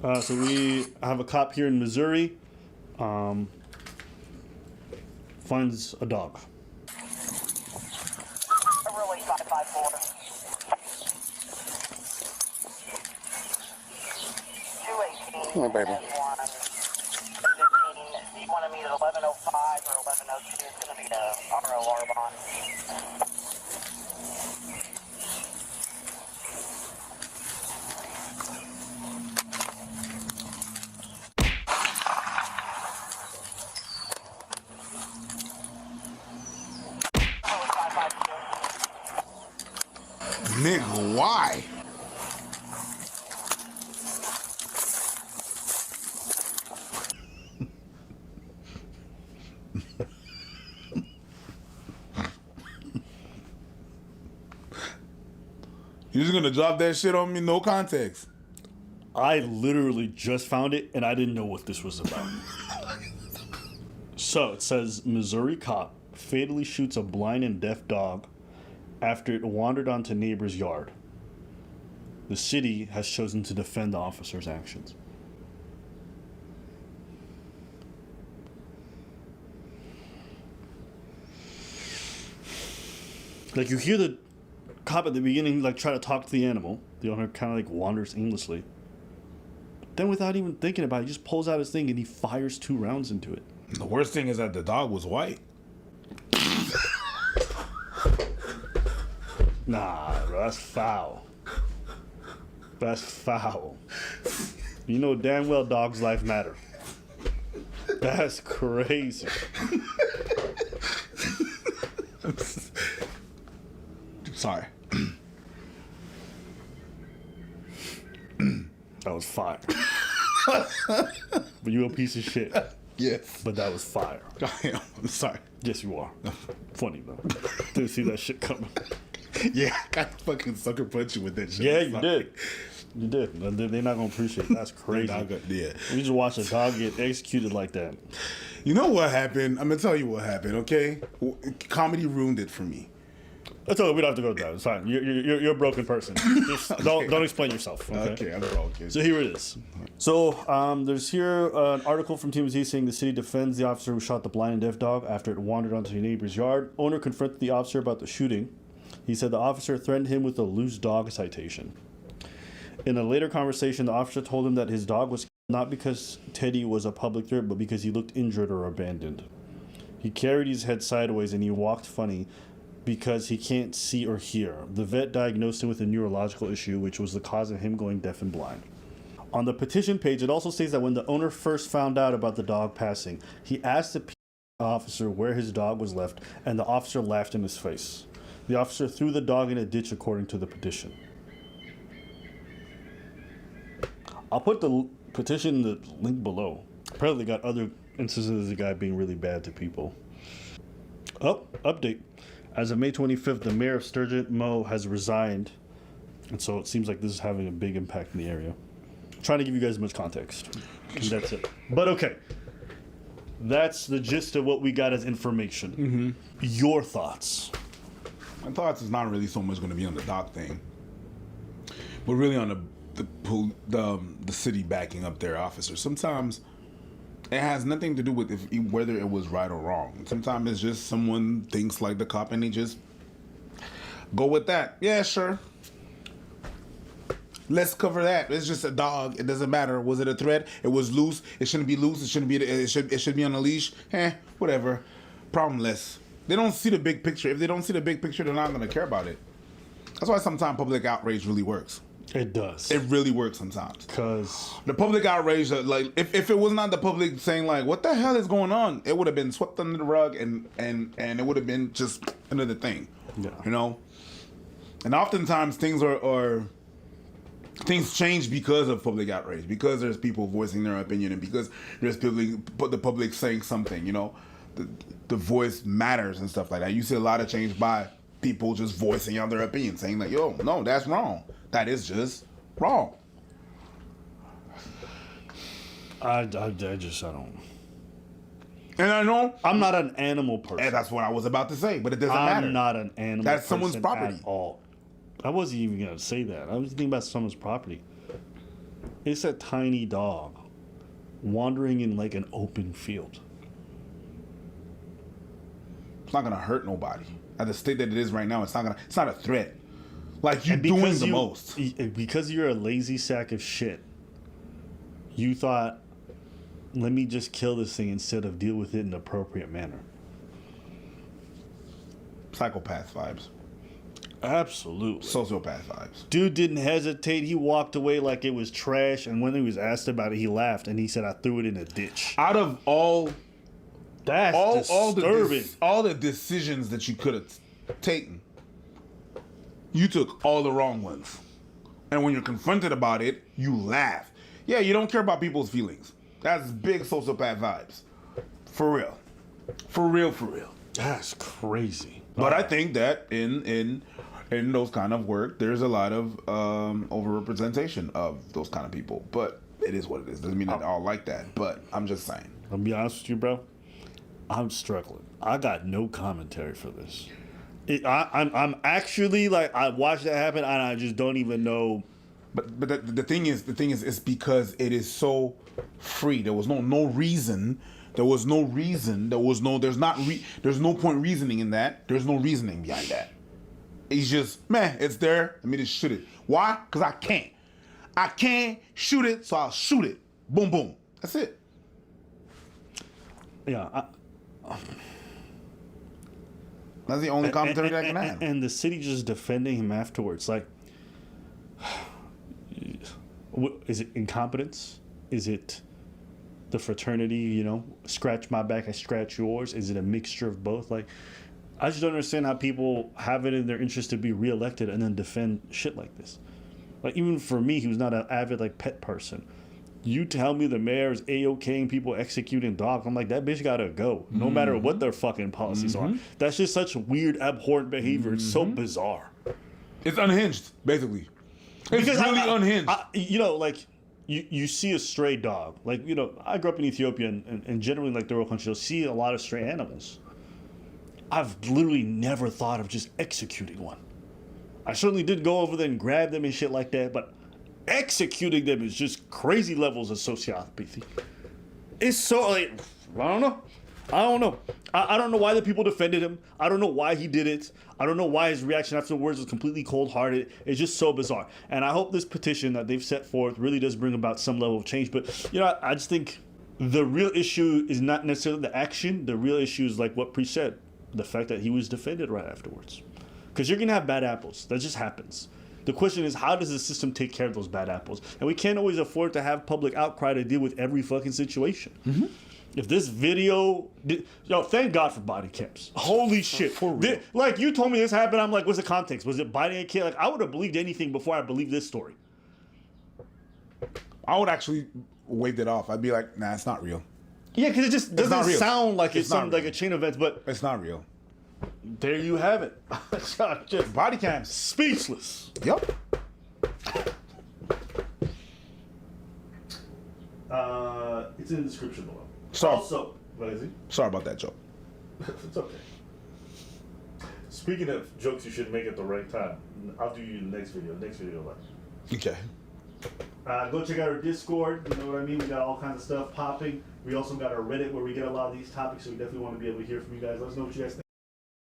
So we have a cop here in Missouri. Finds a dog. Really 554. 218. Come on, baby. And 115. You want to meet at 1105 or 1102? It's going to be a ROR bond. Nigga, why? You're just gonna drop that shit on me, no context. I literally just found it and I didn't know what this was about. So it says Missouri cop fatally shoots a blind and deaf dog after it wandered onto neighbor's yard. The city has chosen to defend the officer's actions. Like, you hear the cop at the beginning like try to talk to the animal. The owner kind of like wanders aimlessly. Then without even thinking about it, he just pulls out his thing and he fires 2 rounds into it. The worst thing is that the dog was white. Nah, bro, that's foul. That's foul. You know damn well dogs' life matter. That's crazy. Sorry. That was fire. But you a piece of shit. Yes. But that was fire. I'm sorry. Yes, you are. Funny though. Didn't see that shit coming. Yeah, I got fucking sucker punch you with that shit. Yeah, I'm you sorry. did. You did. They're not gonna appreciate it. That's crazy. Yeah. We just watched a dog get executed like that. You know what happened? I'm gonna tell you what happened. Okay, comedy ruined it for me. That's all. We don't have to go to that. It's fine. You're a broken person. Just don't explain yourself. Okay. Okay, I'm broken. So here it is. So there's here an article from TMZ saying the city defends the officer who shot the blind and deaf dog after it wandered onto a neighbor's yard. Owner confronted the officer about the shooting. He said the officer threatened him with a loose dog citation. In a later conversation, the officer told him that his dog was not because Teddy was a public threat, but because he looked injured or abandoned. He carried his head sideways and he walked funny because he can't see or hear. The vet diagnosed him with a neurological issue, which was the cause of him going deaf and blind. On the petition page, it also states that when the owner first found out about the dog passing, he asked the officer where his dog was left, and the officer laughed in his face. The officer threw the dog in a ditch according to the petition. I'll put the petition in the link below. Apparently got other instances of the guy being really bad to people. Oh, update. As of May 25th, the mayor of Sturgeon Moe has resigned. And so it seems like this is having a big impact in the area. I'm trying to give you guys as much context. And that's it. But okay. That's the gist of what we got as information. Mm-hmm. Your thoughts? My thoughts is not really so much going to be on the dog thing, but really on the city backing up their officers. Sometimes it has nothing to do with whether it was right or wrong. Sometimes it's just someone thinks like the cop and they just go with that. Yeah, sure. Let's cover that. It's just a dog. It doesn't matter. Was it a threat? It was loose. It shouldn't be loose. It shouldn't be. It should be on a leash. Whatever. Problemless. They don't see the big picture. If they don't see the big picture, they're not going to care about it. That's why sometimes public outrage really works. It does. It really works sometimes. Because the public outrage, like if it was not the public saying like, "What the hell is going on?" it would have been swept under the rug and it would have been just another thing. Yeah. You know. And oftentimes things are things change because of public outrage, because there's people voicing their opinion, and because there's the public saying something. You know, the voice matters and stuff like that. You see a lot of change by people just voicing out their opinion, saying like, "Yo, no, that's wrong. That is just wrong." I don't. And I know I'm not an animal person. And that's what I was about to say, but it doesn't matter. I'm not an animal. That's someone's person property. at all. I wasn't even gonna say that. I was thinking about someone's property. It's a tiny dog wandering in like an open field. It's not gonna hurt nobody. At the state that it is right now, it's not a threat. Like, you're And doing because the most. Because you're a lazy sack of shit, you thought, let me just kill this thing instead of deal with it in an appropriate manner. Psychopath vibes. Absolutely. Sociopath vibes. Dude didn't hesitate. He walked away like it was trash. And when he was asked about it, he laughed and he said, I threw it in a ditch. Out of That's disturbing. all the decisions that you could have taken, you took all the wrong ones. And when you're confronted about it, you laugh. Yeah, you don't care about people's feelings. That's big sociopath vibes. For real. For real, for real. That's crazy. But I think that in those kind of work, there's a lot of overrepresentation of those kind of people. But it is what it is. Doesn't mean that they're all like that. But I'm just saying. I'll be honest with you, bro. I'm struggling. I got no commentary for this. I'm actually like, I watched that happen and I just don't even know. But the thing is, it's because it is so free. There was no reason. There's no point reasoning in that. There's no reasoning behind that. It's just, man, it's there. Let me just shoot it. Why? Because I can't. I can't shoot it, so I'll shoot it. Boom, boom. That's it. Yeah. That's the only commentary that I can have. And the city just defending him afterwards. Like, is it incompetence? Is it the fraternity, scratch my back, I scratch yours? Is it a mixture of both? Like, I just don't understand how people have it in their interest to be reelected and then defend shit like this. Like, even for me, who's not an avid, pet person, you tell me the mayor is A-OKing people executing dogs. I'm like, that bitch gotta go, no matter what their fucking policies are. That's just such weird, abhorrent behavior. It's so bizarre. It's unhinged, basically. It's really unhinged. You see a stray dog. I grew up in Ethiopia, and generally, the rural country, you'll see a lot of stray animals. I've literally never thought of just executing one. I certainly did go over there and grab them and shit like that, but executing them is just crazy levels of sociopathy. It's so, I don't know. I don't know why the people defended him. I don't know why he did it. I don't know why his reaction afterwards was completely cold-hearted. It's just so bizarre. And I hope this petition that they've set forth really does bring about some level of change. But, I just think the real issue is not necessarily the action. The real issue is like what Preach said, the fact that he was defended right afterwards. Because you're going to have bad apples. That just happens. The question is, how does the system take care of those bad apples? And we can't always afford to have public outcry to deal with every fucking situation. Mm-hmm. If this video, thank God for body cams. Holy shit. For real. You told me this happened, I'm like, what's the context? Was it biting a kid? I would have believed anything before I believed this story. I would actually wave it off. I'd be like, nah, it's not real. Yeah, because it just doesn't sound like it's something like a chain of events, but it's not real. There you have it. Just body cams. Speechless. Yep. It's in the description below. Sorry. Also, what is it? Sorry about that joke. It's okay. Speaking of jokes you should make at the right time, I'll do you the next video. Okay. Go check out our Discord. You know what I mean? We got all kinds of stuff popping. We also got our Reddit where we get a lot of these topics, so we definitely want to be able to hear from you guys. Let us know what you guys think.